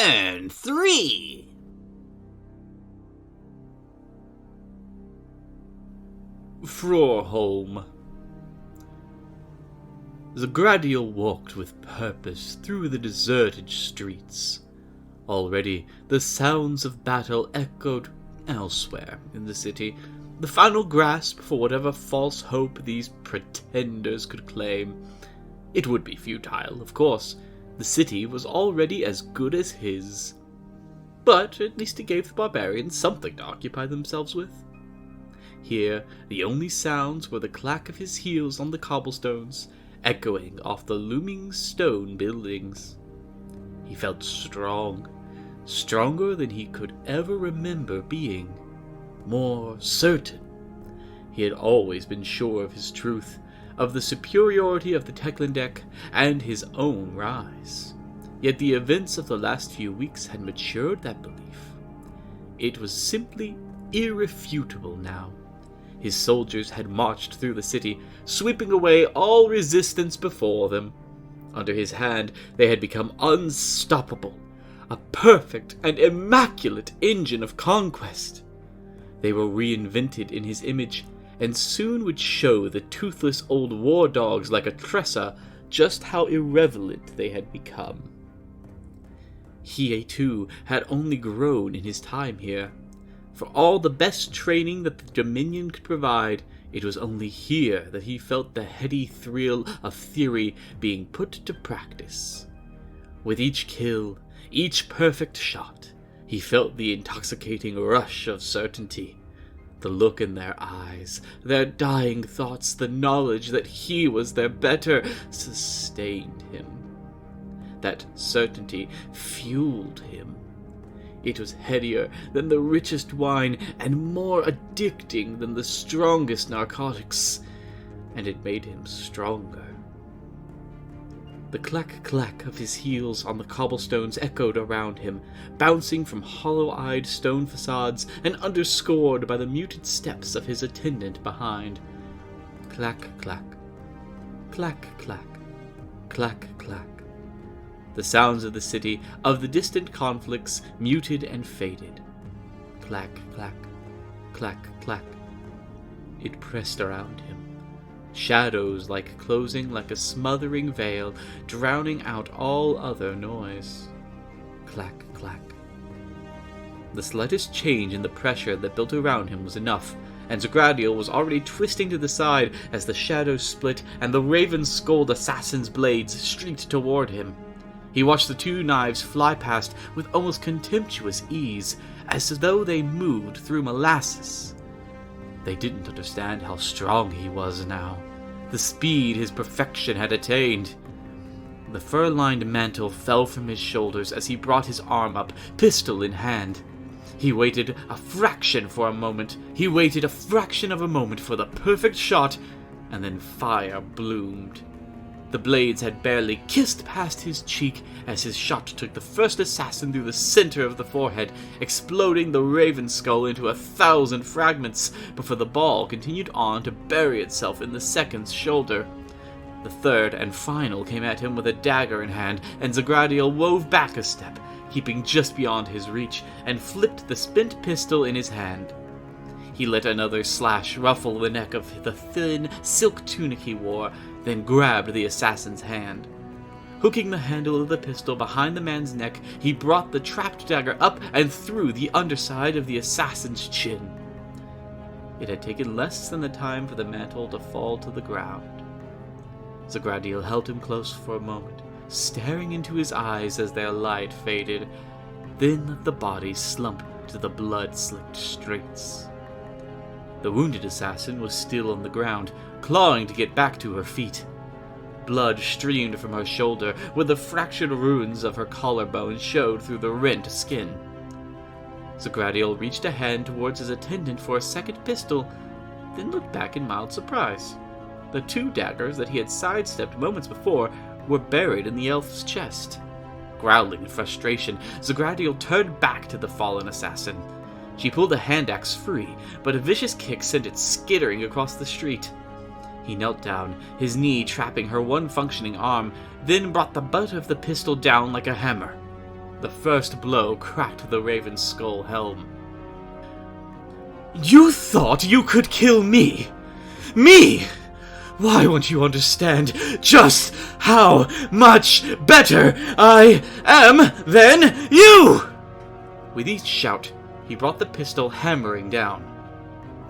And 3. Frorholm. Zagradiel walked with purpose through the deserted streets. Already, the sounds of battle echoed elsewhere in the city, the final grasp for whatever false hope these pretenders could claim. It would be futile, of course. The city was already as good as his. But at least it gave the barbarians something to occupy themselves with. Here, the only sounds were the clack of his heels on the cobblestones, echoing off the looming stone buildings. He felt strong, stronger than he could ever remember being, more certain. He had always been sure of his truth, of the superiority of the Teklandek and his own rise. Yet the events of the last few weeks had matured that belief. It was simply irrefutable now. His soldiers had marched through the city, sweeping away all resistance before them. Under his hand, they had become unstoppable, a perfect and immaculate engine of conquest. They were reinvented in his image, and soon would show the toothless old war dogs like a Tressa just how irrelevant they had become. He, too, had only grown in his time here. For all the best training that the Dominion could provide, it was only here that he felt the heady thrill of theory being put to practice. With each kill, each perfect shot, he felt the intoxicating rush of certainty. The look in their eyes, their dying thoughts, the knowledge that he was their better, sustained him. That certainty fueled him. It was headier than the richest wine and more addicting than the strongest narcotics, and it made him stronger. The clack-clack of his heels on the cobblestones echoed around him, bouncing from hollow-eyed stone facades and underscored by the muted steps of his attendant behind. Clack-clack, clack-clack, clack-clack. The sounds of the city, of the distant conflicts, muted and faded. Clack-clack, clack-clack. It pressed around him. Shadows closing like a smothering veil, drowning out all other noise. Clack, clack. The slightest change in the pressure that built around him was enough, and Zagradiel was already twisting to the side as the shadows split and the raven-skulled assassin's blades streaked toward him. He watched the two knives fly past with almost contemptuous ease, as though they moved through molasses. They didn't understand how strong he was now, the speed his perfection had attained. The fur-lined mantle fell from his shoulders as he brought his arm up, pistol in hand. He waited a fraction of a moment for the perfect shot, and then fire bloomed. The blades had barely kissed past his cheek as his shot took the first assassin through the center of the forehead, exploding the raven skull into 1,000 fragments, before the ball continued on to bury itself in the second's shoulder. The third and final came at him with a dagger in hand, and Zagradiel wove back a step, keeping just beyond his reach, and flipped the spent pistol in his hand. He let another slash ruffle the neck of the thin silk tunic he wore, then grabbed the assassin's hand. Hooking the handle of the pistol behind the man's neck, he brought the trapped dagger up and through the underside of the assassin's chin. It had taken less than the time for the mantle to fall to the ground. Zagradiel held him close for a moment, staring into his eyes as their light faded. Then the body slumped to the blood-slicked streets. The wounded assassin was still on the ground, clawing to get back to her feet. Blood streamed from her shoulder, where the fractured ruins of her collarbone showed through the rent skin. Zagradiel reached a hand towards his attendant for a second pistol, then looked back in mild surprise. The two daggers that he had sidestepped moments before were buried in the elf's chest. Growling in frustration, Zagradiel turned back to the fallen assassin. She pulled the hand axe free, but a vicious kick sent it skittering across the street. He knelt down, his knee trapping her one functioning arm, then brought the butt of the pistol down like a hammer. The first blow cracked the Raven's skull helm. "You thought you could kill me? Me! Why won't you understand just how much better I am than you?" With each shout, he brought the pistol hammering down.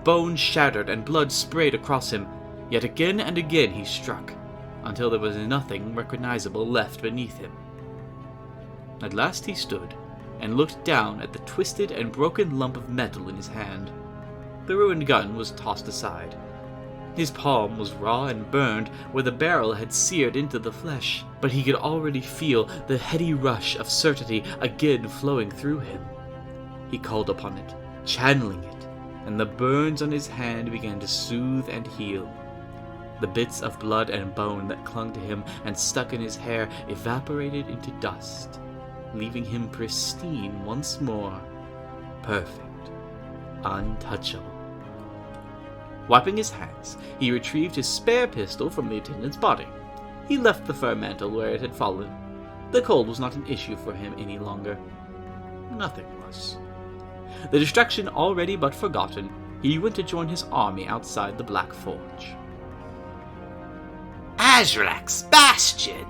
Bones shattered and blood sprayed across him, yet again and again he struck, until there was nothing recognizable left beneath him. At last he stood, and looked down at the twisted and broken lump of metal in his hand. The ruined gun was tossed aside. His palm was raw and burned where the barrel had seared into the flesh, but he could already feel the heady rush of certainty again flowing through him. He called upon it, channeling it, and the burns on his hand began to soothe and heal. The bits of blood and bone that clung to him and stuck in his hair evaporated into dust, leaving him pristine once more, perfect, untouchable. Wiping his hands, he retrieved his spare pistol from the attendant's body. He left the fur mantle where it had fallen. The cold was not an issue for him any longer. Nothing was. The distraction already but forgotten, he went to join his army outside the Black Forge. Azrak's Bastion!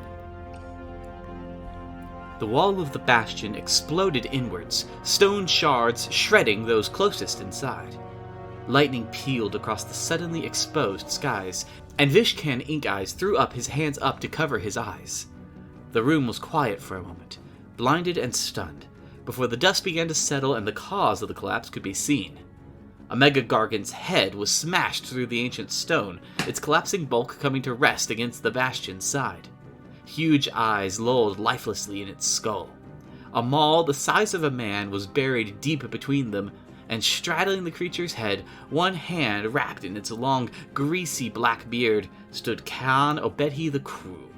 The wall of the bastion exploded inwards, stone shards shredding those closest inside. Lightning peeled across the suddenly exposed skies, and Vishkan Ink-Eyes threw up his hands up to cover his eyes. The room was quiet for a moment, blinded and stunned, before the dust began to settle and the cause of the collapse could be seen. A Mega-Gargan's head was smashed through the ancient stone, its collapsing bulk coming to rest against the bastion's side. Huge eyes lolled lifelessly in its skull. A maul the size of a man was buried deep between them, and straddling the creature's head, one hand wrapped in its long, greasy black beard, stood Khan Obedhi the Cruel.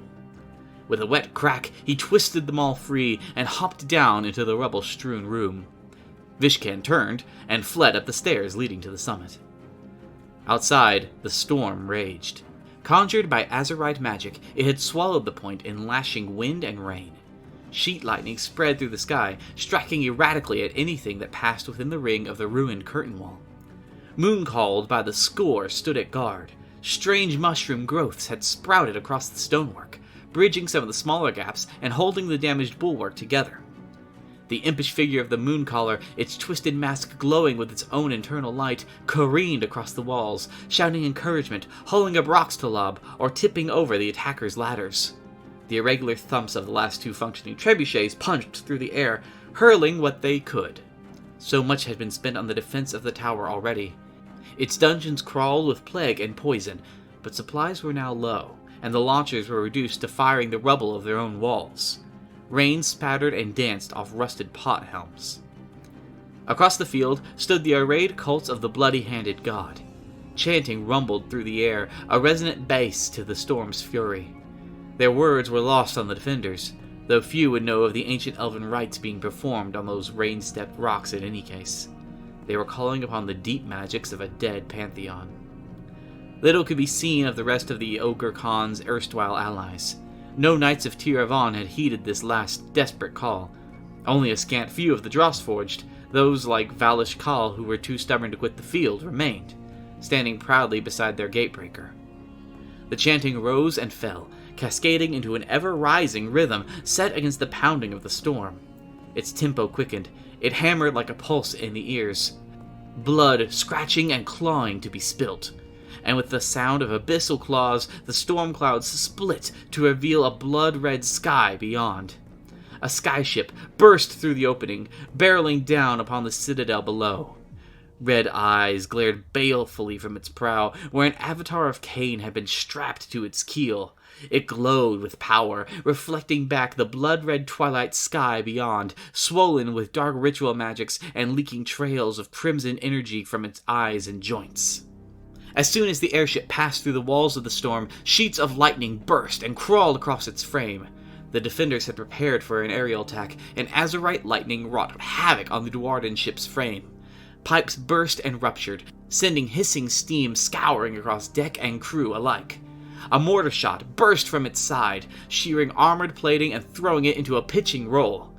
With a wet crack, he twisted the maul free and hopped down into the rubble-strewn room. Vishkan turned and fled up the stairs leading to the summit. Outside, the storm raged. Conjured by Azurite magic, it had swallowed the point in lashing wind and rain. Sheet lightning spread through the sky, striking erratically at anything that passed within the ring of the ruined curtain wall. Moon-called by the score stood at guard. Strange mushroom growths had sprouted across the stonework, bridging some of the smaller gaps and holding the damaged bulwark together. The impish figure of the Mooncaller, its twisted mask glowing with its own internal light, careened across the walls, shouting encouragement, hauling up rocks to lob, or tipping over the attackers' ladders. The irregular thumps of the last two functioning trebuchets punched through the air, hurling what they could. So much had been spent on the defense of the tower already. Its dungeons crawled with plague and poison, but supplies were now low, and the launchers were reduced to firing the rubble of their own walls. Rain spattered and danced off rusted pot helms. Across the field stood the arrayed cults of the bloody-handed god. Chanting rumbled through the air, a resonant bass to the storm's fury. Their words were lost on the defenders, though few would know of the ancient elven rites being performed on those rain-stepped rocks in any case. They were calling upon the deep magics of a dead pantheon. Little could be seen of the rest of the Ogre Khan's erstwhile allies. No knights of Tir Avan had heeded this last desperate call. Only a scant few of the Drossforged, those like Valish Khal who were too stubborn to quit the field, remained, standing proudly beside their gatebreaker. The chanting rose and fell, cascading into an ever-rising rhythm set against the pounding of the storm. Its tempo quickened. It hammered like a pulse in the ears. Blood scratching and clawing to be spilt. And with the sound of abyssal claws, the storm clouds split to reveal a blood-red sky beyond. A skyship burst through the opening, barreling down upon the citadel below. Red eyes glared balefully from its prow, where an avatar of Cain had been strapped to its keel. It glowed with power, reflecting back the blood-red twilight sky beyond, swollen with dark ritual magics and leaking trails of crimson energy from its eyes and joints. As soon as the airship passed through the walls of the storm, sheets of lightning burst and crawled across its frame. The defenders had prepared for an aerial attack, and Azurite lightning wrought havoc on the Duardan ship's frame. Pipes burst and ruptured, sending hissing steam scouring across deck and crew alike. A mortar shot burst from its side, shearing armored plating and throwing it into a pitching roll.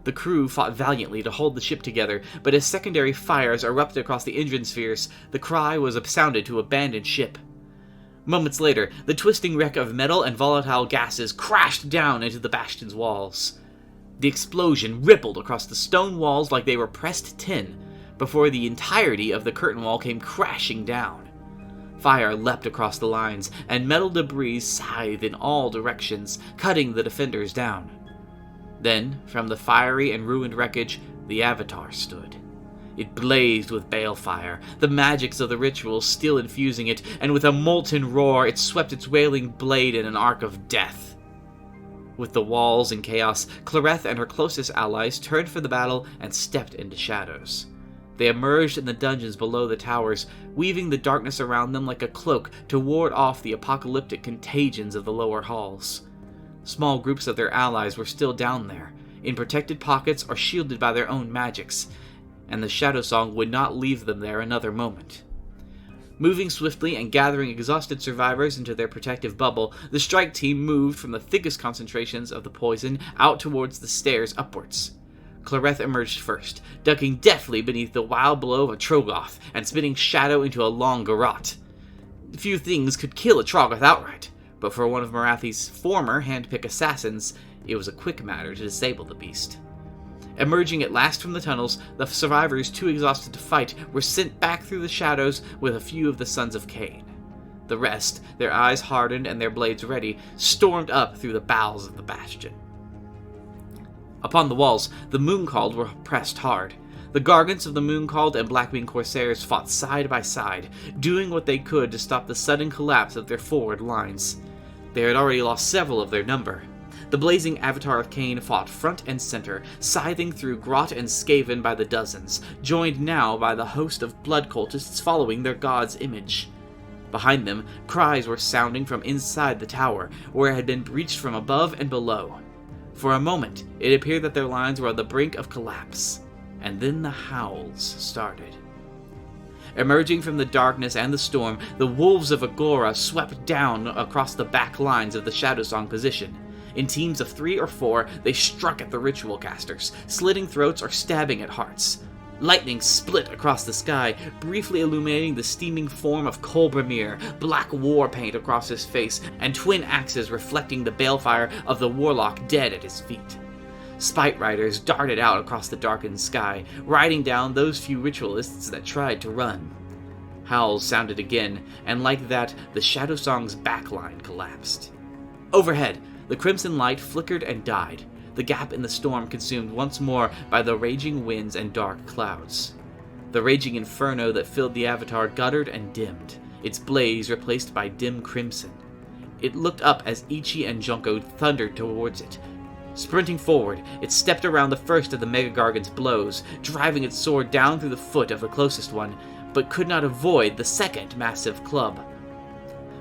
The crew fought valiantly to hold the ship together, but as secondary fires erupted across the engine spheres, the cry was sounded to abandon ship. Moments later, the twisting wreck of metal and volatile gases crashed down into the bastion's walls. The explosion rippled across the stone walls like they were pressed tin, before the entirety of the curtain wall came crashing down. Fire leapt across the lines, and metal debris scythed in all directions, cutting the defenders down. Then, from the fiery and ruined wreckage, the Avatar stood. It blazed with balefire, the magics of the ritual still infusing it, and with a molten roar it swept its wailing blade in an arc of death. With the walls in chaos, Clareth and her closest allies turned from the battle and stepped into shadows. They emerged in the dungeons below the towers, weaving the darkness around them like a cloak to ward off the apocalyptic contagions of the lower halls. Small groups of their allies were still down there, in protected pockets or shielded by their own magics, and the Shadow Song would not leave them there another moment. Moving swiftly and gathering exhausted survivors into their protective bubble, the strike team moved from the thickest concentrations of the poison out towards the stairs upwards. Clareth emerged first, ducking deftly beneath the wild blow of a Trogoth and spinning Shadow into a long garrote. Few things could kill a Trogoth outright, but for one of Morathi's former hand-picked assassins, it was a quick matter to disable the beast. Emerging at last from the tunnels, the survivors too exhausted to fight were sent back through the shadows with a few of the Sons of Cain. The rest, their eyes hardened and their blades ready, stormed up through the bowels of the bastion. Upon the walls, the Mooncalled were pressed hard. The Gargants of the Mooncalled and Blackwing Corsairs fought side by side, doing what they could to stop the sudden collapse of their forward lines. They had already lost several of their number. The blazing Avatar of Cain fought front and center, scything through grot and skaven by the dozens, joined now by the host of blood cultists following their god's image. Behind them, cries were sounding from inside the tower, where it had been breached from above and below. For a moment, it appeared that their lines were on the brink of collapse, and then the howls started. Emerging from the darkness and the storm, the wolves of Agora swept down across the back lines of the Shadowsong position. In teams of 3 or 4, they struck at the ritual casters, slitting throats or stabbing at hearts. Lightning split across the sky, briefly illuminating the steaming form of Kolbramir, black war paint across his face, and twin axes reflecting the balefire of the warlock dead at his feet. Spite riders darted out across the darkened sky, riding down those few ritualists that tried to run. Howls sounded again, and like that, the Shadowsong's backline collapsed. Overhead, the crimson light flickered and died, the gap in the storm consumed once more by the raging winds and dark clouds. The raging inferno that filled the Avatar guttered and dimmed, its blaze replaced by dim crimson. It looked up as Ichi and Junko thundered towards it. Sprinting forward, it stepped around the first of the Megagargan's blows, driving its sword down through the foot of the closest one, but could not avoid the second massive club.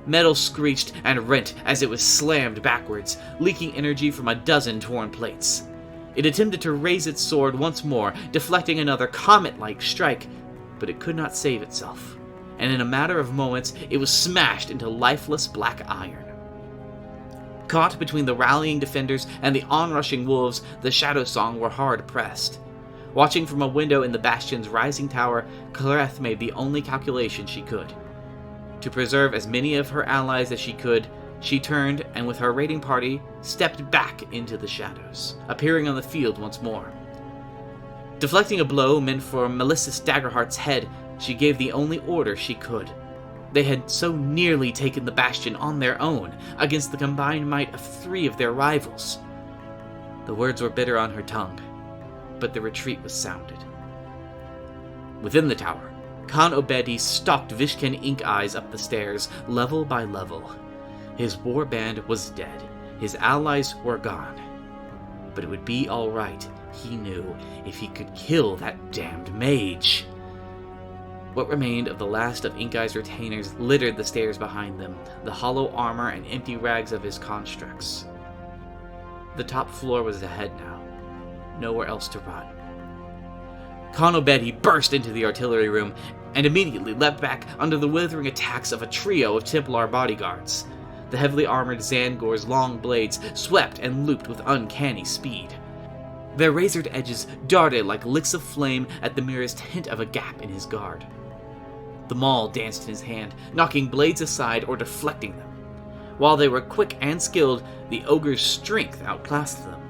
Metal screeched and rent as it was slammed backwards, leaking energy from a dozen torn plates. It attempted to raise its sword once more, deflecting another comet-like strike, but it could not save itself, and in a matter of moments it was smashed into lifeless black iron. Caught between the rallying defenders and the onrushing wolves, the Shadowsong were hard-pressed. Watching from a window in the bastion's rising tower, Clareth made the only calculation she could. To preserve as many of her allies as she could, she turned and with her raiding party stepped back into the shadows, appearing on the field once more. Deflecting a blow meant for Melissus Daggerheart's head, she gave the only order she could. They had so nearly taken the bastion on their own, against the combined might of 3 of their rivals. The words were bitter on her tongue, but the retreat was sounded. Within the tower, Khan Obedi stalked Vishken Ink Eyes up the stairs, level by level. His warband was dead. His allies were gone. But it would be all right, he knew, if he could kill that damned mage. What remained of the last of Ink Eye's retainers littered the stairs behind them, the hollow armor and empty rags of his constructs. The top floor was ahead now. Nowhere else to run. Khan Obedi burst into the artillery room and immediately leapt back under the withering attacks of a trio of Templar bodyguards. The heavily armored Zangor's long blades swept and looped with uncanny speed. Their razored edges darted like licks of flame at the merest hint of a gap in his guard. The maul danced in his hand, knocking blades aside or deflecting them. While they were quick and skilled, the ogre's strength outclassed them.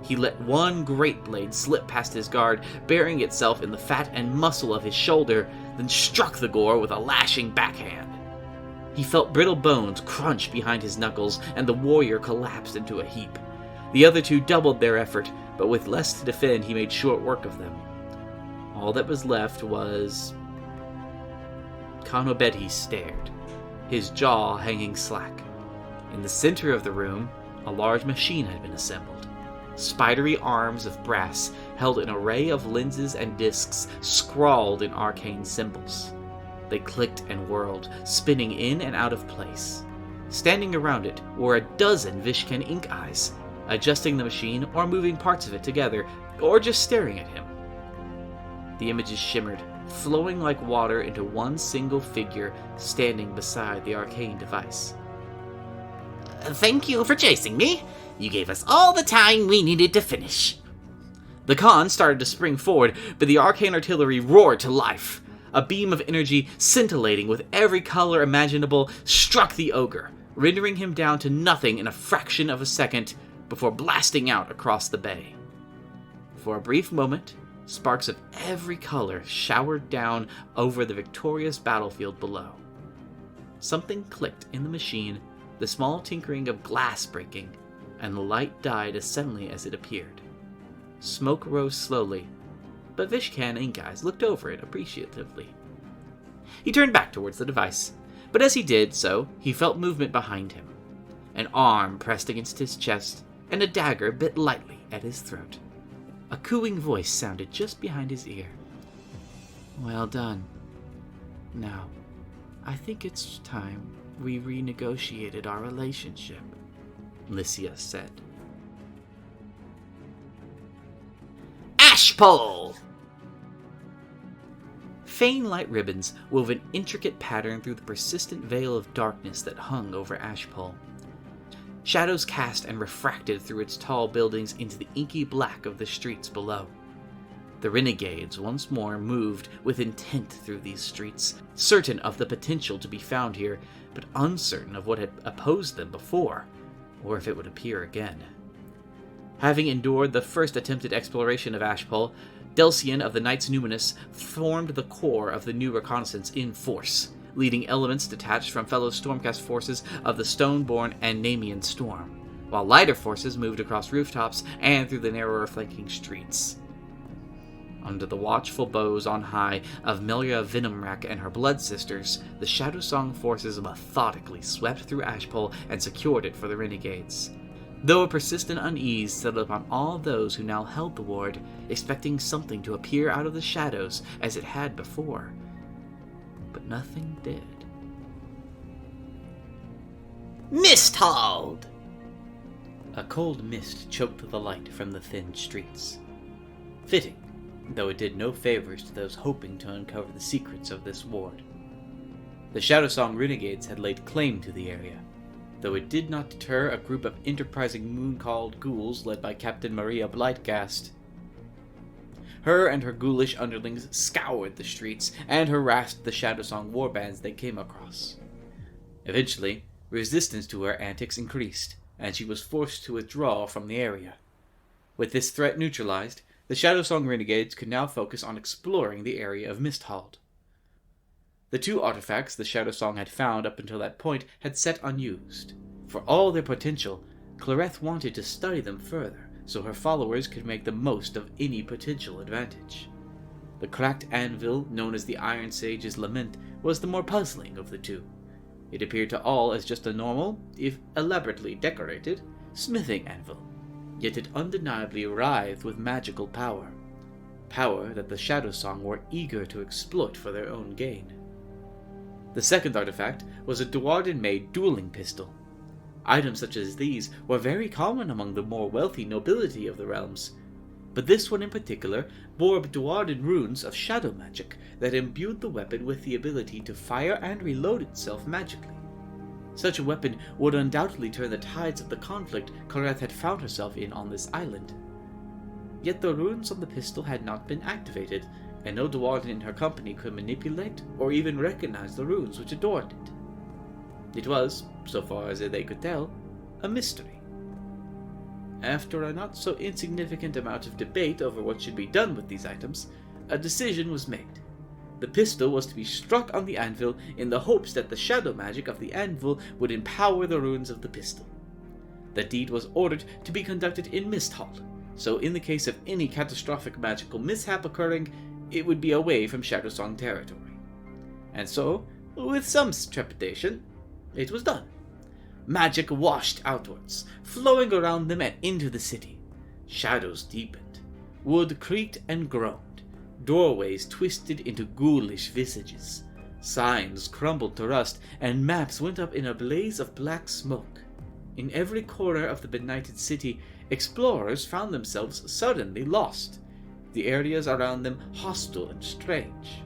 He let one great blade slip past his guard, burying itself in the fat and muscle of his shoulder, then struck the Gore with a lashing backhand. He felt brittle bones crunch behind his knuckles, and the warrior collapsed into a heap. The other two doubled their effort, but with less to defend, he made short work of them. All that was left was... Kanobedi stared, his jaw hanging slack. In the center of the room, a large machine had been assembled. Spidery arms of brass held an array of lenses and discs scrawled in arcane symbols. They clicked and whirled, spinning in and out of place. Standing around it were a dozen Vishken ink eyes, adjusting the machine or moving parts of it together, or just staring at him. The images shimmered, flowing like water into one single figure standing beside the arcane device. Thank you for chasing me. You gave us all the time we needed to finish. The Khan started to spring forward, but the arcane artillery roared to life. A beam of energy, scintillating with every color imaginable, struck the ogre, rendering him down to nothing in a fraction of a second before blasting out across the bay. For a brief moment, sparks of every color showered down over the victorious battlefield below. Something clicked in the machine, the small tinkering of glass breaking, and the light died as suddenly as it appeared. Smoke rose slowly, but Vishkan Ink Eyes looked over it appreciatively. He turned back towards the device, but as he did so, he felt movement behind him. An arm pressed against his chest, and a dagger bit lightly at his throat. A cooing voice sounded just behind his ear. "Well done. Now, I think it's time we renegotiated our relationship," Lycia said. Ashpole! Faint light ribbons wove an intricate pattern through the persistent veil of darkness that hung over Ashpole. Shadows cast and refracted through its tall buildings into the inky black of the streets below. The renegades once more moved with intent through these streets, certain of the potential to be found here, but uncertain of what had opposed them before, or if it would appear again. Having endured the first attempted exploration of Ashpole, Delcian of the Knights Numinous formed the core of the new reconnaissance in force, leading elements detached from fellow Stormcast forces of the Stoneborn and Namian Storm, while lighter forces moved across rooftops and through the narrower flanking streets. Under the watchful bows on high of Melia Venomrack and her blood sisters, the Shadowsong forces methodically swept through Ashpole and secured it for the renegades. Though a persistent unease settled upon all those who now held the ward, expecting something to appear out of the shadows as it had before. But nothing did. Misthold! A cold mist choked the light from the thin streets. Fitting, though it did no favors to those hoping to uncover the secrets of this ward. The Shadowsong renegades had laid claim to the area, though it did not deter a group of enterprising moon-called ghouls led by Captain Maria Blightgast. Her and her ghoulish underlings scoured the streets and harassed the Shadowsong warbands they came across. Eventually, resistance to her antics increased, and she was forced to withdraw from the area. With this threat neutralized, the Shadowsong renegades could now focus on exploring the area of Misthold. The two artifacts the Shadowsong had found up until that point had set unused. For all their potential, Clareth wanted to study them further, so her followers could make the most of any potential advantage. The cracked anvil, known as the Iron Sage's Lament, was the more puzzling of the two. It appeared to all as just a normal, if elaborately decorated, smithing anvil, yet it undeniably writhed with magical power. Power that the Shadowsong were eager to exploit for their own gain. The second artifact was a Duarden-made dueling pistol. Items such as these were very common among the more wealthy nobility of the realms, but this one in particular bore Duarden runes of shadow magic that imbued the weapon with the ability to fire and reload itself magically. Such a weapon would undoubtedly turn the tides of the conflict Clareth had found herself in on this island. Yet the runes on the pistol had not been activated, and no dwarven in her company could manipulate or even recognize the runes which adorned it. It was, so far as they could tell, a mystery. After a not so insignificant amount of debate over what should be done with these items, a decision was made. The pistol was to be struck on the anvil in the hopes that the shadow magic of the anvil would empower the runes of the pistol. The deed was ordered to be conducted in Misthall, so in the case of any catastrophic magical mishap occurring, it would be away from Shadowsong territory. And so, with some trepidation, it was done. Magic washed outwards, flowing around them and into the city. Shadows deepened. Wood creaked and groaned. Doorways twisted into ghoulish visages. Signs crumbled to rust, and maps went up in a blaze of black smoke. In every corner of the benighted city, explorers found themselves suddenly lost, the areas around them hostile and strange.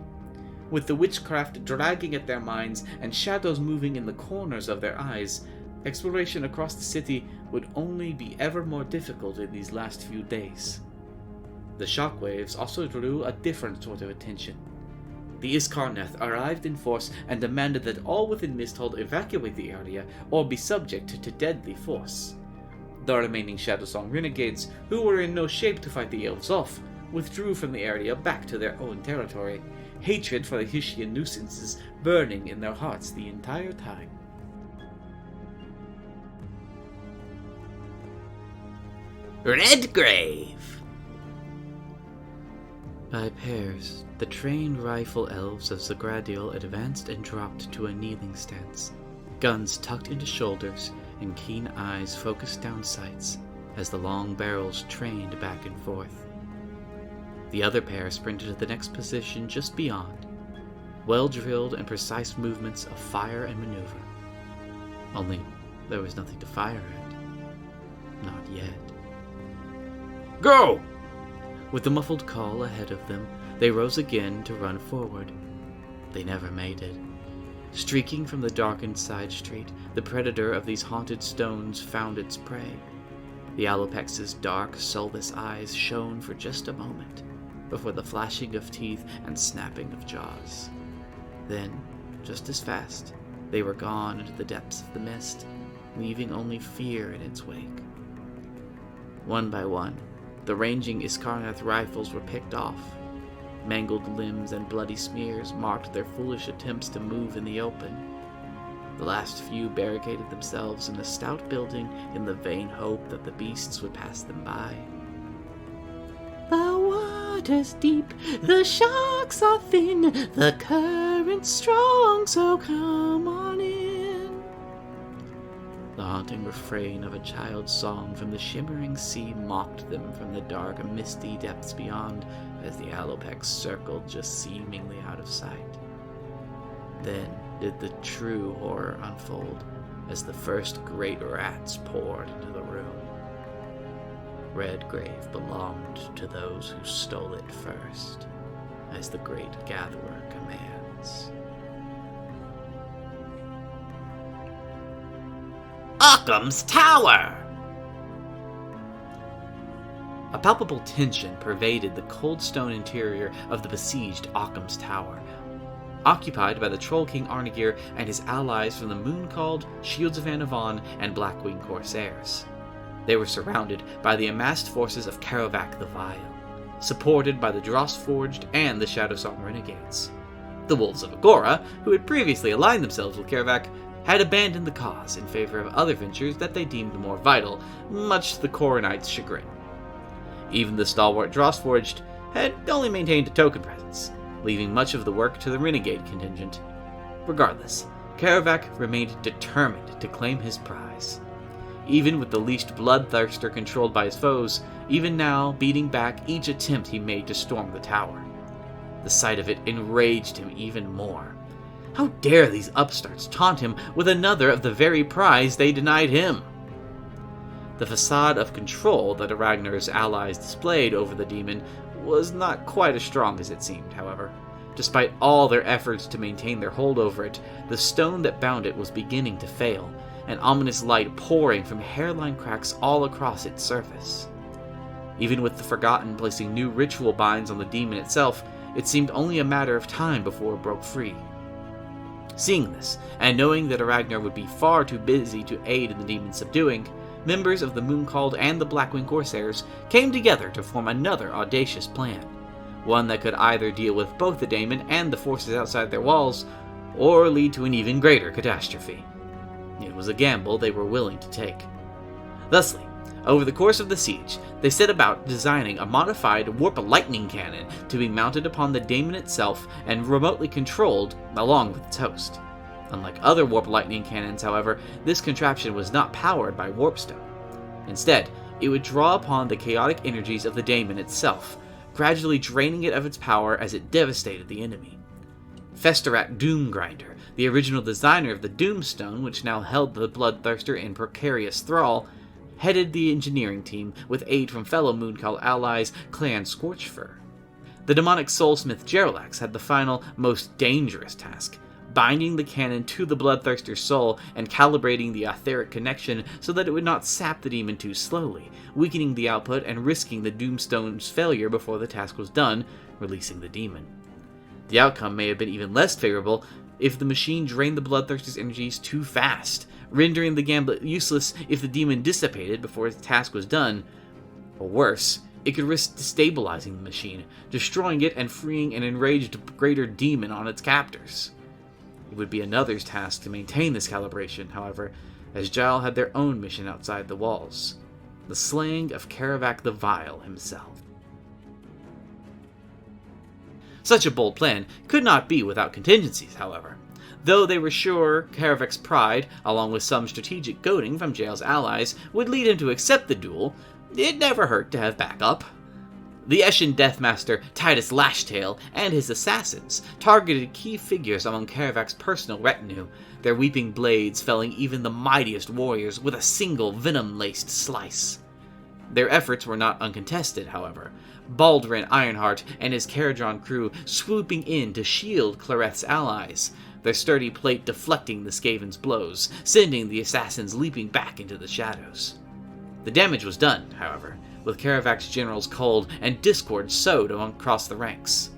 With the witchcraft dragging at their minds and shadows moving in the corners of their eyes, exploration across the city would only be ever more difficult in these last few days. The shockwaves also drew a different sort of attention. The Iskarnath arrived in force and demanded that all within Misthold evacuate the area or be subject to deadly force. The remaining Shadowsong renegades, who were in no shape to fight the elves off, withdrew from the area back to their own territory, hatred for the Hishian nuisances burning in their hearts the entire time. Redgrave! By pairs, the trained rifle elves of Zagradiel advanced and dropped to a kneeling stance, guns tucked into shoulders and keen eyes focused down sights as the long barrels trained back and forth. The other pair sprinted to the next position just beyond, well-drilled and precise movements of fire and maneuver. Only there was nothing to fire at. Not yet. Go! With the muffled call ahead of them, they rose again to run forward. They never made it. Streaking from the darkened side street, the predator of these haunted stones found its prey. The Alopex's dark, soulless eyes shone for just a moment, before the flashing of teeth and snapping of jaws. Then, just as fast, they were gone into the depths of the mist, leaving only fear in its wake. One by one, the ranging Iskarnath rifles were picked off. Mangled limbs and bloody smears marked their foolish attempts to move in the open. The last few barricaded themselves in a stout building in the vain hope that the beasts would pass them by. The water's deep, the sharks are thin, the current's strong, so come on in. The haunting refrain of a child's song from the shimmering sea mocked them from the dark, misty depths beyond as the Alopex circled just seemingly out of sight. Then did the true horror unfold as the first great rats poured into the room. Redgrave belonged to those who stole it first, as the Great Gatherer commands. Occam's Tower! A palpable tension pervaded the cold stone interior of the besieged Occam's Tower, occupied by the Troll King Arnagir and his allies from the Moon-Called, Shields of Anavon, and Blackwing Corsairs. They were surrounded by the amassed forces of Karovak the Vile, supported by the Drossforged and the Shadowsong Renegades. The Wolves of Agora, who had previously aligned themselves with Karovak, had abandoned the cause in favor of other ventures that they deemed more vital, much to the Coronites' chagrin. Even the stalwart Drossforged had only maintained a token presence, leaving much of the work to the renegade contingent. Regardless, Karovak remained determined to claim his prize. Even with the least bloodthirster controlled by his foes, even now beating back each attempt he made to storm the tower. The sight of it enraged him even more. How dare these upstarts taunt him with another of the very prize they denied him? The facade of control that Aragnar's allies displayed over the demon was not quite as strong as it seemed, however. Despite all their efforts to maintain their hold over it, the stone that bound it was beginning to fail, an ominous light pouring from hairline cracks all across its surface. Even with the Forgotten placing new ritual binds on the demon itself, it seemed only a matter of time before it broke free. Seeing this, and knowing that Aragnar would be far too busy to aid in the demon's subduing, members of the Mooncalled and the Blackwing Corsairs came together to form another audacious plan, one that could either deal with both the daemon and the forces outside their walls, or lead to an even greater catastrophe. It was a gamble they were willing to take. Thusly, over the course of the siege, they set about designing a modified warp lightning cannon to be mounted upon the daemon itself and remotely controlled along with its host. Unlike other warp lightning cannons, however, this contraption was not powered by warpstone. Instead, it would draw upon the chaotic energies of the daemon itself, gradually draining it of its power as it devastated the enemy. Festerat Doomgrinder, the original designer of the Doomstone, which now held the Bloodthirster in precarious thrall, headed the engineering team with aid from fellow Mooncall allies Clan Scorchfur. The demonic soulsmith Geralax had the final, most dangerous task, binding the cannon to the Bloodthirster's soul and calibrating the etheric connection so that it would not sap the demon too slowly, weakening the output and risking the Doomstone's failure before the task was done, releasing the demon. The outcome may have been even less favorable if the machine drained the Bloodthirster's energies too fast, rendering the gambit useless if the demon dissipated before its task was done. Or worse, it could risk destabilizing the machine, destroying it and freeing an enraged greater demon on its captors. It would be another's task to maintain this calibration, however, as Giles had their own mission outside the walls, the slaying of Karavak the Vile himself. Such a bold plan could not be without contingencies, however. Though they were sure Karavak's pride, along with some strategic goading from Giles' allies, would lead him to accept the duel, it never hurt to have backup. The Eshin Deathmaster Titus Lashtail and his assassins targeted key figures among Karavak's personal retinue, their weeping blades felling even the mightiest warriors with a single venom-laced slice. Their efforts were not uncontested, however, Baldrin Ironheart and his Caradron crew swooping in to shield Clareth's allies, their sturdy plate deflecting the Skaven's blows, sending the assassins leaping back into the shadows. The damage was done, however, with Karavak's generals cold and discord sowed across the ranks.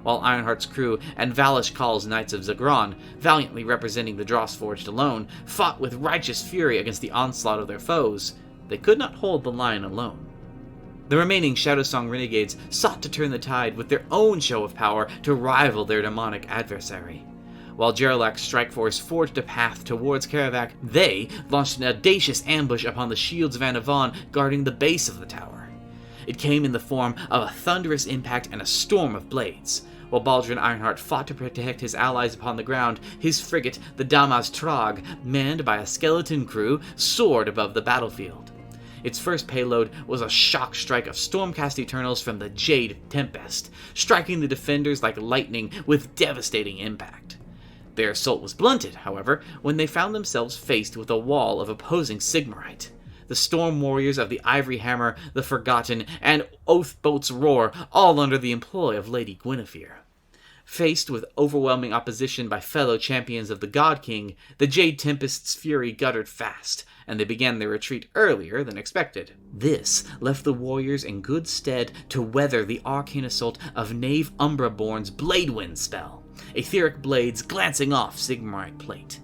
While Ironheart's crew and Valish Khal's Knights of Zagron, valiantly representing the Drossforged alone, fought with righteous fury against the onslaught of their foes, they could not hold the line alone. The remaining Shadowsong renegades sought to turn the tide with their own show of power to rival their demonic adversary. While Geralak's strike force forged a path towards Karavak, they launched an audacious ambush upon the shields of Anavan guarding the base of the tower. It came in the form of a thunderous impact and a storm of blades. While Baldrin Ironheart fought to protect his allies upon the ground, his frigate, the Damas Trag, manned by a skeleton crew, soared above the battlefield. Its first payload was a shock strike of Stormcast Eternals from the Jade Tempest, striking the defenders like lightning with devastating impact. Their assault was blunted, however, when they found themselves faced with a wall of opposing Sigmarite. The Storm Warriors of the Ivory Hammer, the Forgotten, and Oathbolt's Roar, all under the employ of Lady Guinevere. Faced with overwhelming opposition by fellow champions of the God King, the Jade Tempest's fury guttered fast, and they began their retreat earlier than expected. This left the warriors in good stead to weather the arcane assault of Knave Umbraborn's Bladewind spell, etheric blades glancing off Sigmarite plate.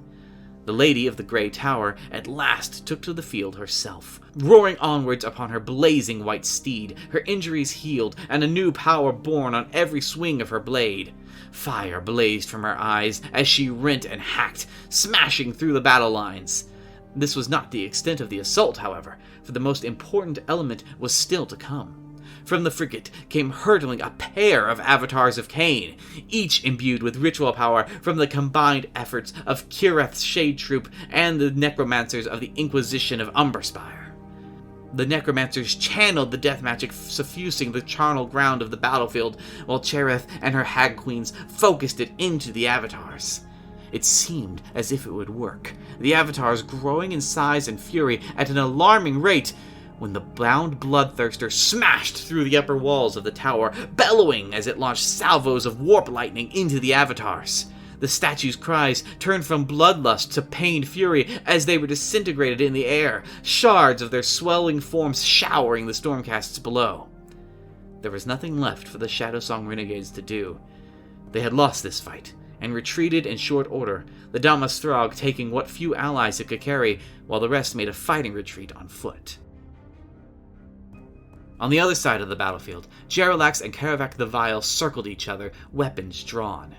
The Lady of the Grey Tower at last took to the field herself, roaring onwards upon her blazing white steed, her injuries healed, and a new power born on every swing of her blade. Fire blazed from her eyes as she rent and hacked, smashing through the battle lines. This was not the extent of the assault, however, for the most important element was still to come. From the frigate came hurtling a pair of avatars of Cain, each imbued with ritual power from the combined efforts of Kireth's Shade Troop and the necromancers of the Inquisition of Umberspire. The necromancers channeled the death magic suffusing the charnel ground of the battlefield, while Chereth and her hag queens focused it into the avatars. It seemed as if it would work, the avatars growing in size and fury at an alarming rate, when the bound Bloodthirster smashed through the upper walls of the tower, bellowing as it launched salvos of warp lightning into the avatars. The The statues' cries turned from bloodlust to pained fury as they were disintegrated in the air, shards of their swelling forms showering the stormcasts below. There was nothing left for the Shadowsong renegades to do. They had lost this fight, and retreated in short order, the Damas Throg taking what few allies it could carry, while the rest made a fighting retreat on foot. On the other side of the battlefield, Jarlax and Karavak the Vile circled each other, weapons drawn.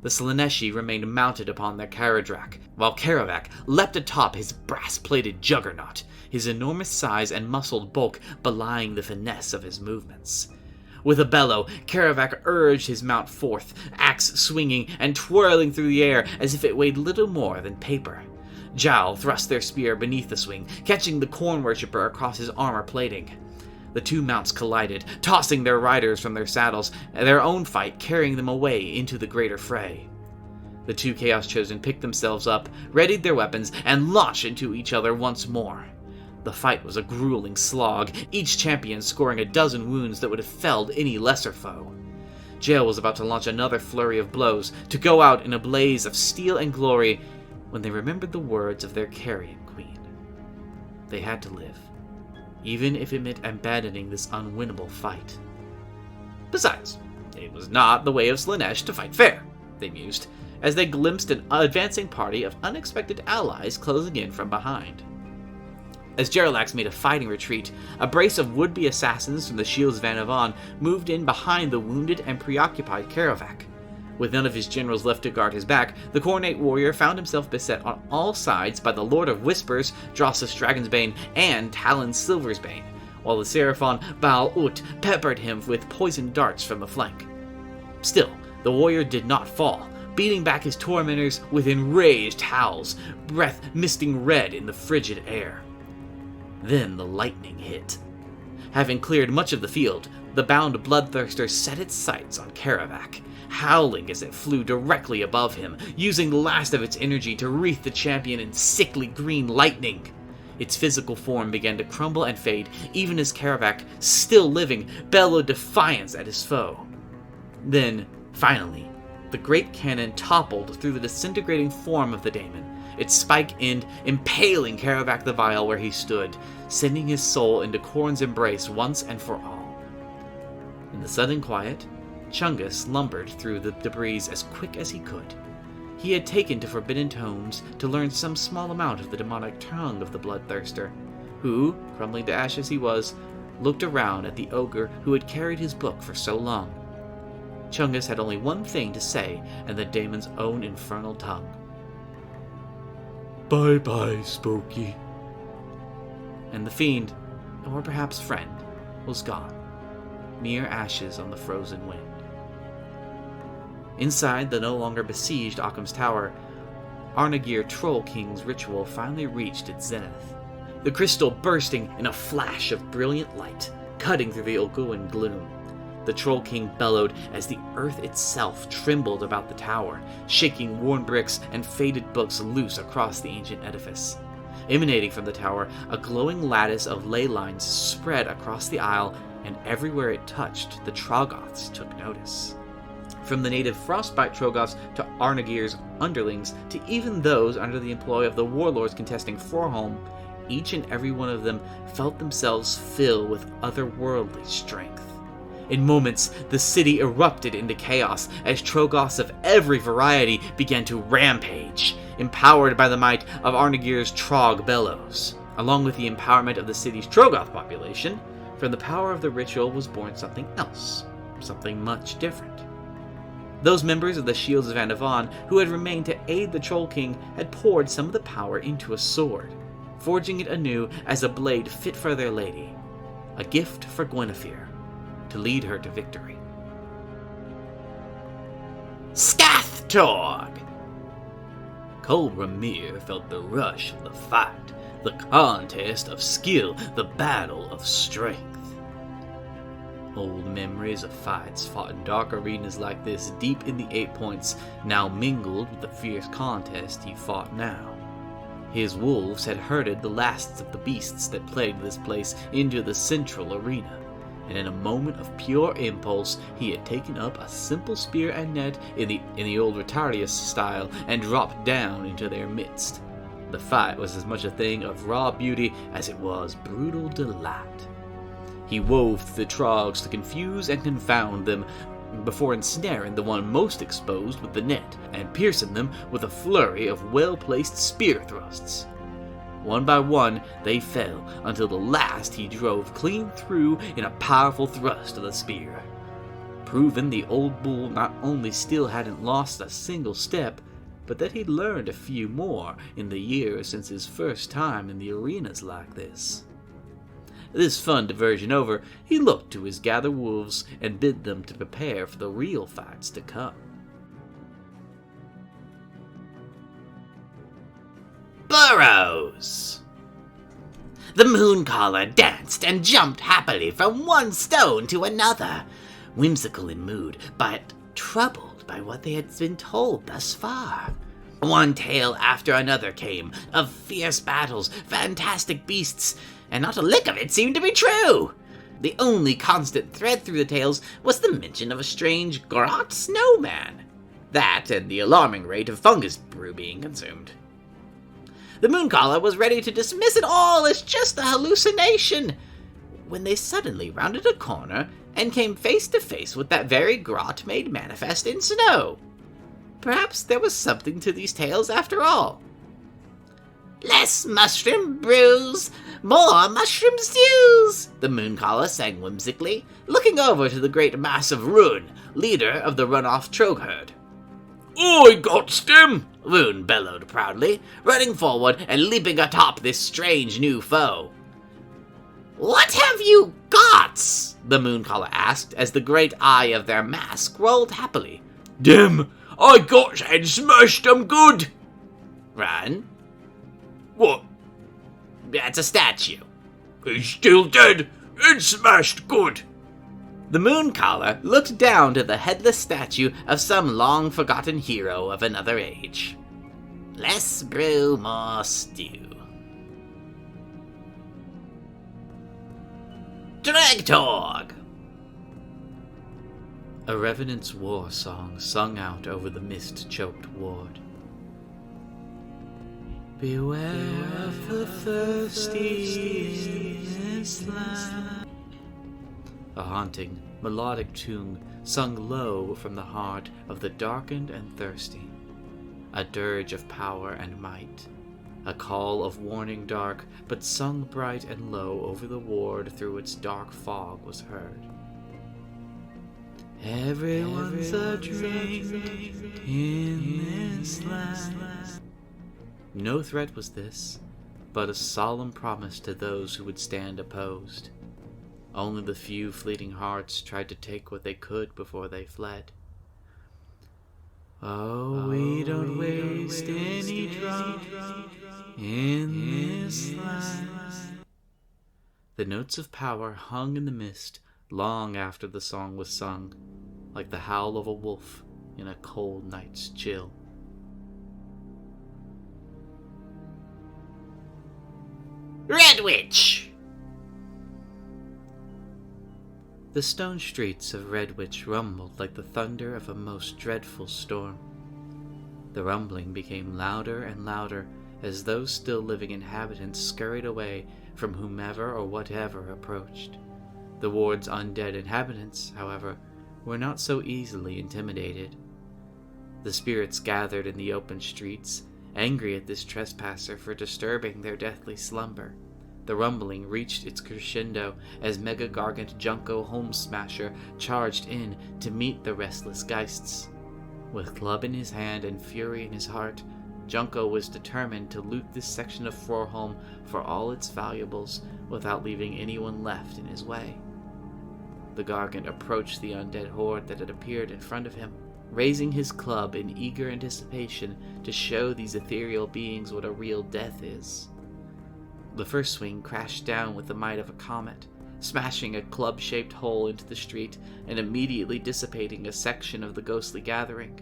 The Slaaneshi remained mounted upon their Karadrak, while Karavak leapt atop his brass-plated juggernaut, his enormous size and muscled bulk belying the finesse of his movements. With a bellow, Karavak urged his mount forth, axe swinging and twirling through the air as if it weighed little more than paper. Jowl thrust their spear beneath the swing, catching the corn worshipper across his armor plating. The two mounts collided, tossing their riders from their saddles, their own fight carrying them away into the greater fray. The two Chaos Chosen picked themselves up, readied their weapons, and launched into each other once more. The fight was a grueling slog, each champion scoring a dozen wounds that would have felled any lesser foe. Jael was about to launch another flurry of blows, to go out in a blaze of steel and glory, when they remembered the words of their carrion queen. They had to live, even if it meant abandoning this unwinnable fight. Besides, it was not the way of Slaanesh to fight fair, they mused, as they glimpsed an advancing party of unexpected allies closing in from behind. As Jarlax made a fighting retreat, a brace of would-be assassins from the Shields Van Avon moved in behind the wounded and preoccupied Karavak. With none of his generals left to guard his back, the Coronate warrior found himself beset on all sides by the Lord of Whispers, Drossus Dragonsbane, and Talon Silversbane, while the Seraphon Baal Ut peppered him with poisoned darts from the flank. Still, the warrior did not fall, beating back his tormentors with enraged howls, breath misting red in the frigid air. Then the lightning hit. Having cleared much of the field, the bound bloodthirster set its sights on Karavak, howling as it flew directly above him, using the last of its energy to wreath the champion in sickly green lightning. Its physical form began to crumble and fade, even as Karavak, still living, bellowed defiance at his foe. Then, finally, the great cannon toppled through the disintegrating form of the daemon, its spike end impaling Karavak the Vile where he stood, sending his soul into Khorne's embrace once and for all. In the sudden quiet, Chungus lumbered through the debris as quick as he could. He had taken to Forbidden Tones to learn some small amount of the demonic tongue of the bloodthirster, who, crumbling to ash as he was, looked around at the ogre who had carried his book for so long. Chungus had only one thing to say in the daemon's own infernal tongue. Bye-bye, Spooky. And the fiend, or perhaps friend, was gone, mere ashes on the frozen wind. Inside the no longer besieged Occam's Tower, Arnagir Troll King's ritual finally reached its zenith, the crystal bursting in a flash of brilliant light, cutting through the Ulguin gloom. The Troll King bellowed as the earth itself trembled about the tower, shaking worn bricks and faded books loose across the ancient edifice. Emanating from the tower, a glowing lattice of ley lines spread across the aisle, and everywhere it touched, the Troggoths took notice. From the native Frostbite Troggoths to Arnagir's underlings, to even those under the employ of the warlords contesting Forholm, each and every one of them felt themselves fill with otherworldly strength. In moments, the city erupted into chaos as Troggoths of every variety began to rampage, empowered by the might of Arnagir's Trog bellows. Along with the empowerment of the city's Troggoth population, from the power of the ritual was born something else, something much different. Those members of the Shields of Van Avon who had remained to aid the Troll King had poured some of the power into a sword, forging it anew as a blade fit for their lady, a gift for Gwenevere, to lead her to victory. Scathtorg! Cole Ramir felt the rush of the fight, the contest of skill, the battle of strength. Old memories of fights fought in dark arenas like this deep in the 8 Points now mingled with the fierce contest he fought now. His wolves had herded the last of the beasts that plagued this place into the central arena, and in a moment of pure impulse, he had taken up a simple spear and net in the old Retarius style and dropped down into their midst. The fight was as much a thing of raw beauty as it was brutal delight. He wove the trogs to confuse and confound them before ensnaring the one most exposed with the net and piercing them with a flurry of well-placed spear thrusts. One by one they fell, until the last he drove clean through in a powerful thrust of the spear, proving the old bull not only still hadn't lost a single step, but that he'd learned a few more in the years since his first time in the arenas like this. This fun diversion over, he looked to his gathered wolves and bid them to prepare for the real fights to come. Burrows! The Mooncaller danced and jumped happily from one stone to another, whimsical in mood, but troubled by what they had been told thus far. One tale after another came, of fierce battles, fantastic beasts, and not a lick of it seemed to be true. The only constant thread through the tales was the mention of a strange grot snowman. That and the alarming rate of fungus brew being consumed. The Mooncaller was ready to dismiss it all as just a hallucination, when they suddenly rounded a corner and came face to face with that very grot made manifest in snow. Perhaps there was something to these tales after all. "Less mushroom brews, more mushroom stews," the Mooncaller sang whimsically, looking over to the great mass of Rune, leader of the run-off Trog herd. I got him! Rune bellowed proudly, running forward and leaping atop this strange new foe. "What have you got?" the Mooncaller asked as the great eye of their mask rolled happily. Dem, I got and smashed 'em good! Run. What? That's a statue. He's still dead and smashed good! The Mooncaller looked down to the headless statue of some long-forgotten hero of another age. "Less brew, more stew." Dragtorg! A revenant's war song sung out over the mist-choked ward. Beware of the thirsty in this land. A haunting, melodic tune sung low from the heart of the darkened and thirsty. A dirge of power and might. A call of warning dark, but sung bright and low over the ward through its dark fog was heard. Everyone's a drink in this land. No threat was this, but a solemn promise to those who would stand opposed. Only the few fleeting hearts tried to take what they could before they fled. Oh, we don't waste any drop in this land. The notes of power hung in the mist long after the song was sung, like the howl of a wolf in a cold night's chill. Red Witch! The stone streets of Redwich rumbled like the thunder of a most dreadful storm. The rumbling became louder and louder as those still living inhabitants scurried away from whomever or whatever approached. The ward's undead inhabitants, however, were not so easily intimidated. The spirits gathered in the open streets, angry at this trespasser for disturbing their deathly slumber. The rumbling reached its crescendo as Mega Gargant Junko Homesmasher charged in to meet the restless Geists. With club in his hand and fury in his heart, Junko was determined to loot this section of Florholm for all its valuables without leaving anyone left in his way. The Gargant approached the undead horde that had appeared in front of him, raising his club in eager anticipation to show these ethereal beings what a real death is. The first swing crashed down with the might of a comet, smashing a club-shaped hole into the street and immediately dissipating a section of the ghostly gathering.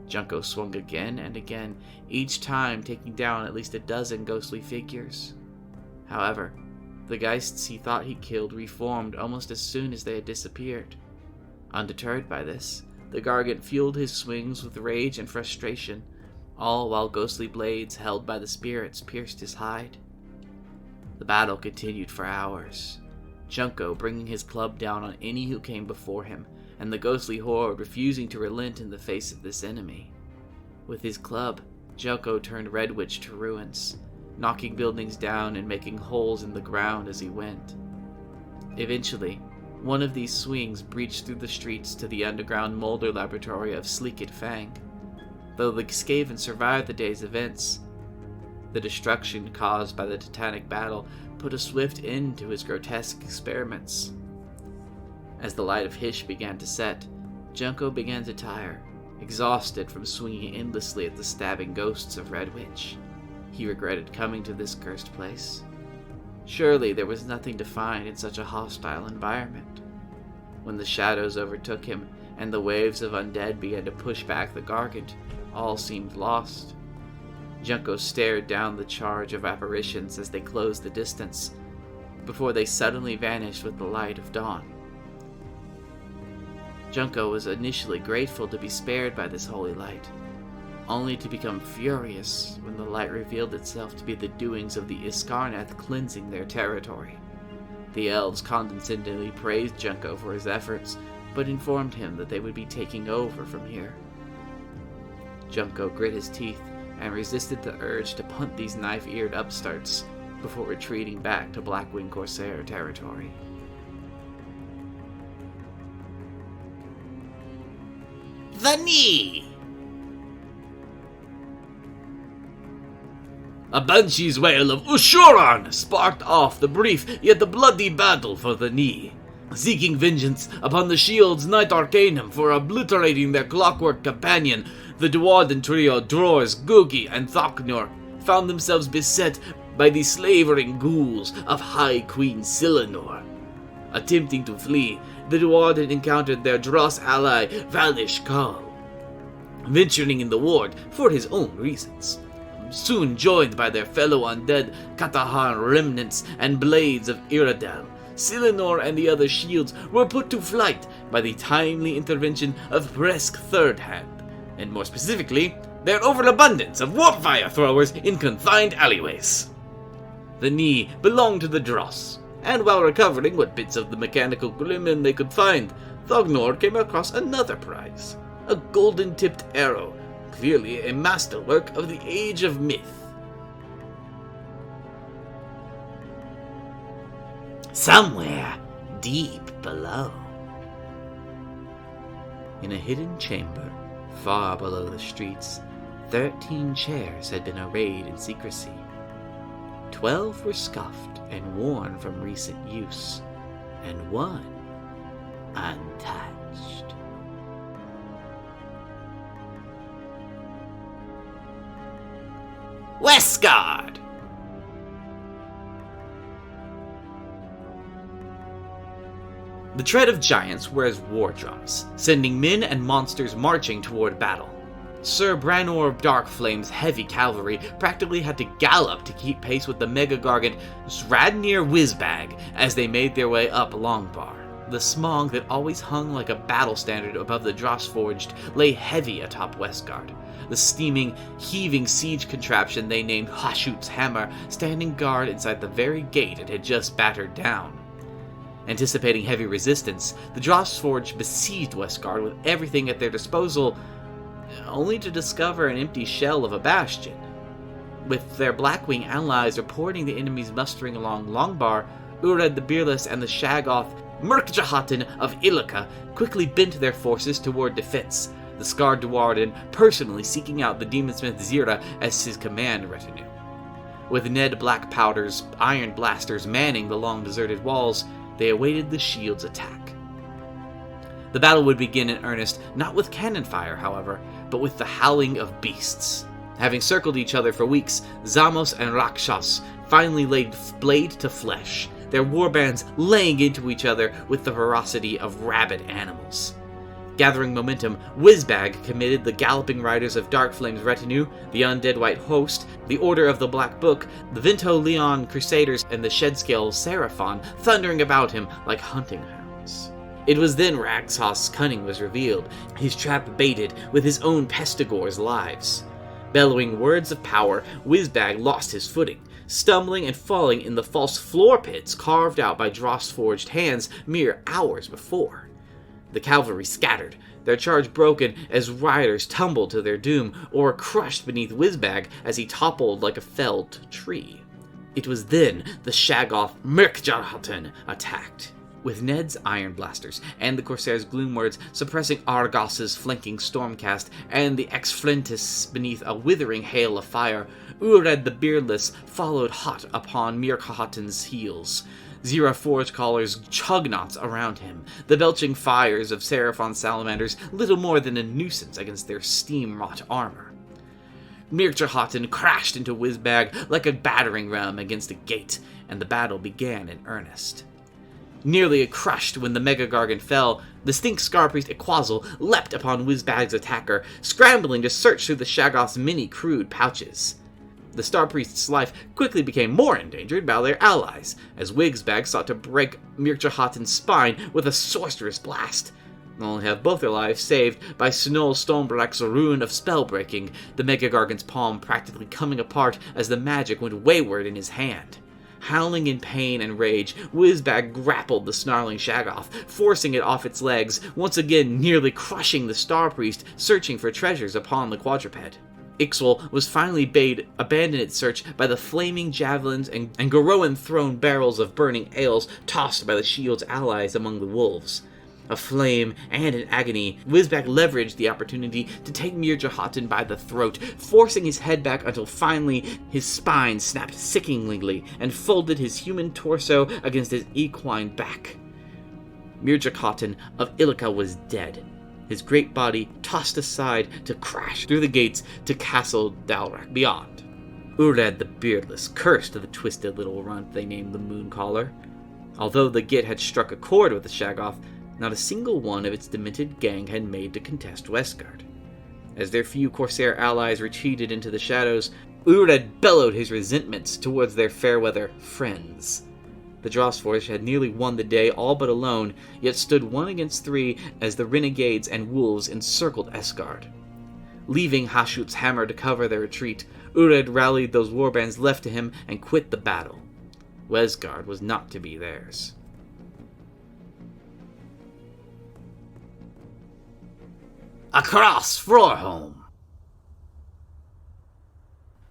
Junko swung again and again, each time taking down at least a dozen ghostly figures. However, The Geists he thought he killed reformed almost as soon as they had disappeared. Undeterred by this, the Gargant fueled his swings with rage and frustration, all while ghostly blades held by the spirits pierced his hide. The battle continued for hours, Junko bringing his club down on any who came before him, and the ghostly horde refusing to relent in the face of this enemy. With his club, Junko turned Redwitch to ruins, knocking buildings down and making holes in the ground as he went. Eventually, one of these swings breached through the streets to the underground molder laboratory of Sleekit Fang. Though the Skaven survived the day's events, the destruction caused by the titanic battle put a swift end to his grotesque experiments. As the light of Hish began to set, Junko began to tire, exhausted from swinging endlessly at the stabbing ghosts of Redwitch. He regretted coming to this cursed place. Surely there was nothing to find in such a hostile environment. When the shadows overtook him and the waves of undead began to push back the Gargant, all seemed lost. Junko stared down the charge of apparitions as they closed the distance, before they suddenly vanished with the light of dawn. Junko was initially grateful to be spared by this holy light, only to become furious when the light revealed itself to be the doings of the Iskarnath cleansing their territory. The elves condescendingly praised Junko for his efforts, but informed him that they would be taking over from here. Junko grit his teeth and resisted the urge to punt these knife-eared upstarts before retreating back to Blackwing Corsair territory. The knee! A banshee's wail of Ushuran sparked off the brief yet the bloody battle for the knee. Seeking vengeance upon the Shield's Night Arcanum for obliterating their clockwork companion, the Duarden trio Drors, Gugi, and Thoknor found themselves beset by the slavering ghouls of High Queen Silenor. Attempting to flee, the Duarden encountered their Dross ally Valish Khal, venturing in the ward for his own reasons. Soon joined by their fellow undead Katahan remnants and blades of Iradel, Silenor and the other shields were put to flight by the timely intervention of Bresk Third Hand, and more specifically, their overabundance of warp fire throwers in confined alleyways. The knee belonged to the Dross, and while recovering what bits of the mechanical gremlin they could find, Thognor came across another prize, a golden-tipped arrow, clearly a masterwork of the Age of Myth. Somewhere deep below. In a hidden chamber, far below the streets, 13 chairs had been arrayed in secrecy. 12 were scuffed and worn from recent use, and one untouched. Westguard! The tread of giants were as war drums, sending men and monsters marching toward battle. Sir Branor of Darkflame's heavy cavalry practically had to gallop to keep pace with the Mega Gargant Sradnir Whizbag as they made their way up Longbar. The smog that always hung like a battle standard above the Drossforged lay heavy atop Westguard, the steaming, heaving siege contraption they named Hashut's Hammer standing guard inside the very gate it had just battered down. Anticipating heavy resistance, the Drossforged besieged Westguard with everything at their disposal, only to discover an empty shell of a bastion. With their Blackwing allies reporting the enemies mustering along Longbar, Ured the Beerless and the Shaggoth Murkjahaten of Illica quickly bent their forces toward defense, the Scar Duarden personally seeking out the demonsmith Zira as his command retinue. With Ned Blackpowder's iron blasters manning the long deserted walls, they awaited the shield's attack. The battle would begin in earnest, not with cannon fire, however, but with the howling of beasts. Having circled each other for weeks, Zamos and Rakshas finally laid blade to flesh, their warbands laying into each other with the ferocity of rabid animals. Gathering momentum, Whizbag committed the Galloping Riders of Dark Flame's retinue, the Undead White Host, the Order of the Black Book, the Vinto Leon Crusaders, and the Shedscale Seraphon thundering about him like hunting hounds. It was then Raxhaw's cunning was revealed, his trap baited with his own Pestigor's lives. Bellowing words of power, Whizbag lost his footing, stumbling and falling in the false floor pits carved out by Dross-forged hands mere hours before. The cavalry scattered, their charge broken as riders tumbled to their doom or were crushed beneath Whizbag as he toppled like a felled tree. It was then the Shaggoth Mirkjarhatten attacked, with Ned's Iron Blasters and the Corsair's Gloomwords suppressing Argos's flanking Stormcast and the Exflintis beneath a withering hail of fire. Ured the Beardless followed hot upon Mirkjarhatten's heels. Zira Forge Callers chugnauts around him, the belching fires of Seraphon salamanders little more than a nuisance against their steam-wrought armor. Mirkjarhatten crashed into Whizbag like a battering ram against a gate, and the battle began in earnest. Nearly crushed when the Mega Gargant fell, the Stink Scarpriest Iquazzle leapt upon Whizbag's attacker, scrambling to search through the Shaggoth's many crude pouches. The Star Priest's life quickly became more endangered by their allies, as Whizbag sought to break Mirkjarhatten's spine with a sorcerous blast. Only have both their lives saved by Snow Stoneblack's rune of spellbreaking, the Mega Gargant's palm practically coming apart as the magic went wayward in his hand. Howling in pain and rage, Whizbag grappled the snarling Shaggoth, forcing it off its legs, once again nearly crushing the Star Priest searching for treasures upon the quadruped. Ixwell was finally bade abandon its search by the flaming javelins and Gorowan-thrown barrels of burning ales tossed by the shield's allies among the wolves. Aflame and in agony, Whizbag leveraged the opportunity to take Mirkjarhatten by the throat, forcing his head back until finally his spine snapped sickeningly and folded his human torso against his equine back. Mirkjarhatten of Illica was dead, his great body tossed aside to crash through the gates to Castle Dalrak beyond. Ured the Beardless cursed the twisted little runt they named the Mooncaller. Although the Git had struck a chord with the Shaggoth, not a single one of its demented gang had made to contest Westguard. As their few Corsair allies retreated into the shadows, Ured bellowed his resentments towards their fair-weather friends. The Drossforge had nearly won the day all but alone, yet stood 1 against 3 as the renegades and wolves encircled Esgard. Leaving Hashut's hammer to cover their retreat, Ured rallied those warbands left to him and quit the battle. Westguard was not to be theirs. Across Frorholm.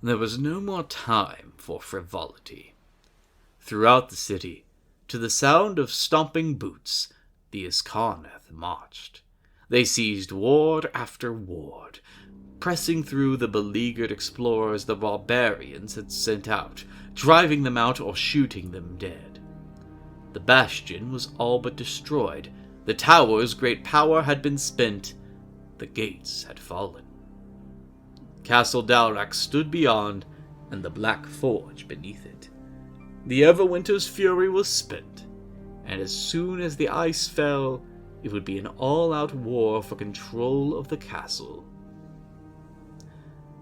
There was no more time for frivolity. Throughout the city, to the sound of stomping boots, the Iskarnath marched. They seized ward after ward, pressing through the beleaguered explorers the barbarians had sent out, driving them out or shooting them dead. The bastion was all but destroyed, the tower's great power had been spent, the gates had fallen. Castle Dalrak stood beyond, and the Black Forge beneath it. The Everwinter's fury was spent, and as soon as the ice fell, it would be an all-out war for control of the castle.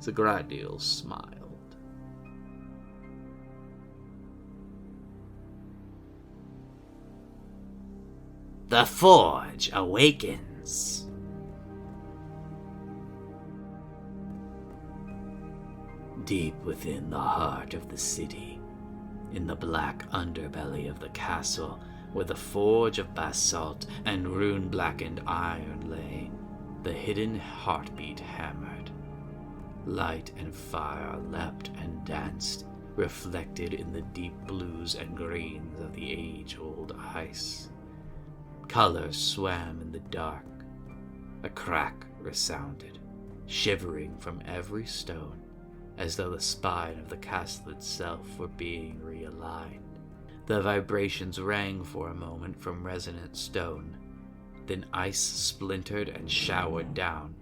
Zagradil smiled. The Forge awakens. Deep within the heart of the city, in the black underbelly of the castle, where the forge of basalt and rune-blackened iron lay, the hidden heartbeat hammered. Light and fire leapt and danced, reflected in the deep blues and greens of the age-old ice. Colors swam in the dark. A crack resounded, shivering from every stone, as though the spine of the castle itself were being realigned. The vibrations rang for a moment from resonant stone, then ice splintered and showered down.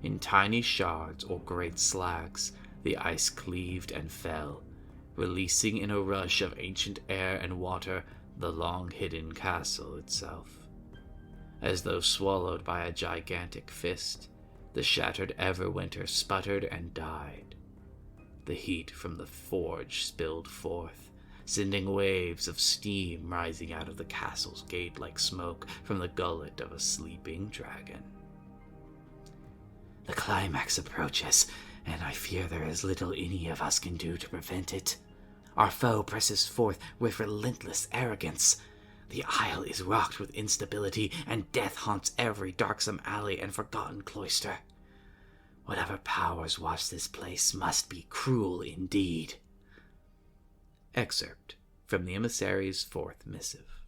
In tiny shards or great slags, the ice cleaved and fell, releasing in a rush of ancient air and water the long-hidden castle itself. as though swallowed by a gigantic fist. The shattered Everwinter sputtered and died. The heat from the forge spilled forth, sending waves of steam rising out of the castle's gate like smoke from the gullet of a sleeping dragon. The climax approaches, and I fear there is little any of us can do to prevent it. Our foe presses forth with relentless arrogance. The isle is rocked with instability, and death haunts every darksome alley and forgotten cloister. Whatever powers watch this place must be cruel indeed. Excerpt from the emissary's fourth missive.